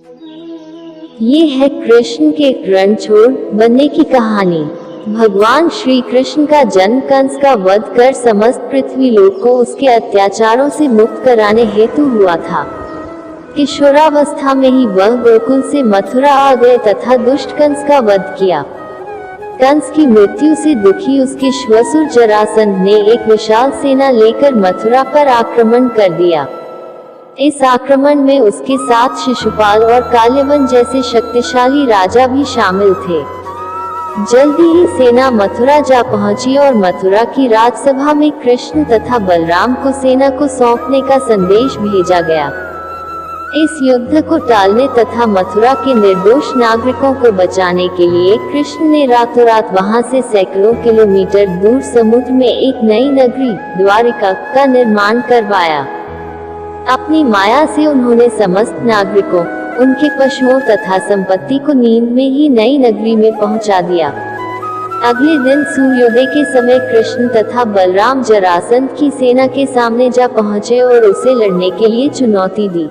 ये है कृष्ण के रणछोड़ बनने की कहानी। भगवान श्री कृष्ण का जन्म कंस का वध कर समस्त पृथ्वी लोक को उसके अत्याचारों से मुक्त कराने हेतु हुआ था। किशोरावस्था में ही वह गोकुल से मथुरा आ गए तथा दुष्ट कंस का वध किया। कंस की मृत्यु से दुखी उसके श्वसुर जरासंध ने एक विशाल सेना लेकर मथुरा पर आक्रमण कर दिया। इस आक्रमण में उसके साथ शिशुपाल और काल्यवन जैसे शक्तिशाली राजा भी शामिल थे। जल्दी ही सेना मथुरा जा पहुंची और मथुरा की राजसभा में कृष्ण तथा बलराम को सेना को सौंपने का संदेश भेजा गया। इस युद्ध को टालने तथा मथुरा के निर्दोष नागरिकों को बचाने के लिए कृष्ण ने रातों रात वहां से सैकड़ों किलोमीटर दूर समुद्र में एक नई नगरी द्वारिका का निर्माण करवाया। अपनी माया से उन्होंने समस्त नागरिकों, उनके पशुओं तथा संपत्ति को नींद में ही नई नगरी में पहुंचा दिया। अगले दिन सूर्योदय के समय कृष्ण तथा बलराम जरासंध की सेना के सामने जा पहुंचे और उसे लड़ने के लिए चुनौती दी।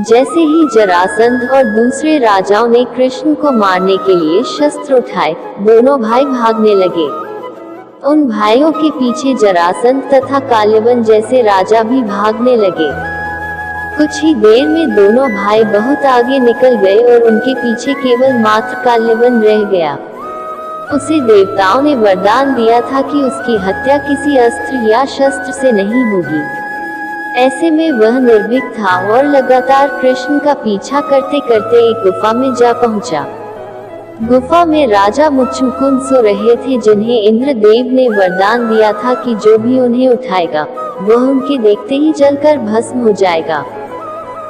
जैसे ही जरासंध और दूसरे राजाओं ने कृष्ण को मारने के लिए शस्त्र उठाए, दोनों भाई भागने लगे। उन भाइयों के पीछे जरासंध तथा काल्यवन जैसे राजा भी भागने लगे। कुछ ही देर में दोनों भाई बहुत आगे निकल गए और उनके पीछे केवल मात्र काल्यवन रह गया। उसे देवताओं ने वरदान दिया था कि उसकी हत्या किसी अस्त्र या शस्त्र से नहीं होगी। ऐसे में वह निर्भीक था और लगातार कृष्ण का पीछा करते करते एक गुफा में जा पहुंचा। गुफा में राजा मुच्चुकुंद सो रहे थे, जिन्हें इंद्रदेव ने वरदान दिया था कि जो भी उन्हें उठाएगा वह उनके देखते ही जलकर भस्म हो जाएगा।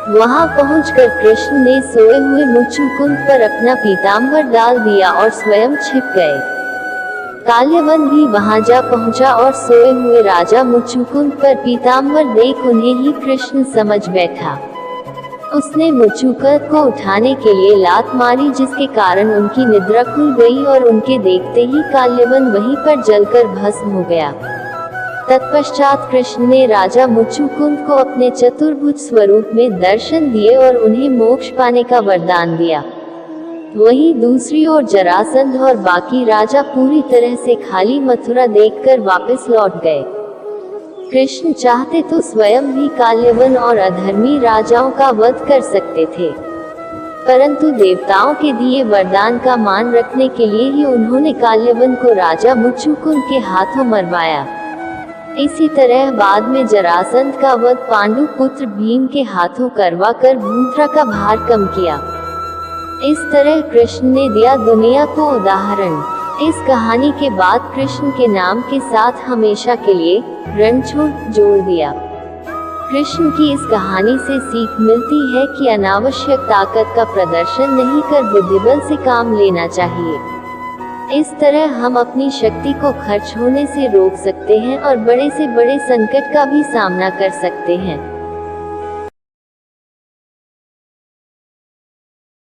वहां पहुंचकर कृष्ण ने सोए हुए मुच्चुकुंद पर अपना पीताम्बर डाल दिया और स्वयं छिप गए। काल्यवन भी वहां जा पहुंचा और सोए हुए राजा मुच्चुकुंद पर पीताम्बर देख उन्हें ही कृष्ण समझ बैठा। उसने मुच्चुकुंद को उठाने के लिए लात मारी, जिसके कारण उनकी निद्रा खुल गई और उनके देखते ही काल्यवन वहीं पर जलकर भस्म हो गया। तत्पश्चात कृष्ण ने राजा मुच्चुकुंद को अपने चतुर्भुज स्वरूप में दर्शन दिए और उन्हें मोक्ष पाने का वरदान दिया। वहीं दूसरी ओर जरासंध और बाकी राजा पूरी तरह से खाली मथुरा देखकर वापस लौट गए। कृष्ण चाहते तो स्वयं भी काल्यवन और अधर्मी राजाओं का वध कर सकते थे, परंतु देवताओं के दिए वरदान का मान रखने के लिए ही उन्होंने काल्यवन को राजा मुच्चुकुंद के हाथों मरवाया। इसी तरह बाद में जरासंध का वध पांडु पुत्र भीम के हाथों करवाकर भूमिका का भार कम किया। इस तरह कृष्ण ने दिया दुनिया को उदाहरण। इस कहानी के बाद कृष्ण के नाम के साथ हमेशा के लिए रणछोड़ जोड़ दिया। कृष्ण की इस कहानी से सीख मिलती है कि अनावश्यक ताकत का प्रदर्शन नहीं कर बुद्धिबल से काम लेना चाहिए। इस तरह हम अपनी शक्ति को खर्च होने से रोक सकते हैं और बड़े से बड़े संकट का भी सामना कर सकते हैं।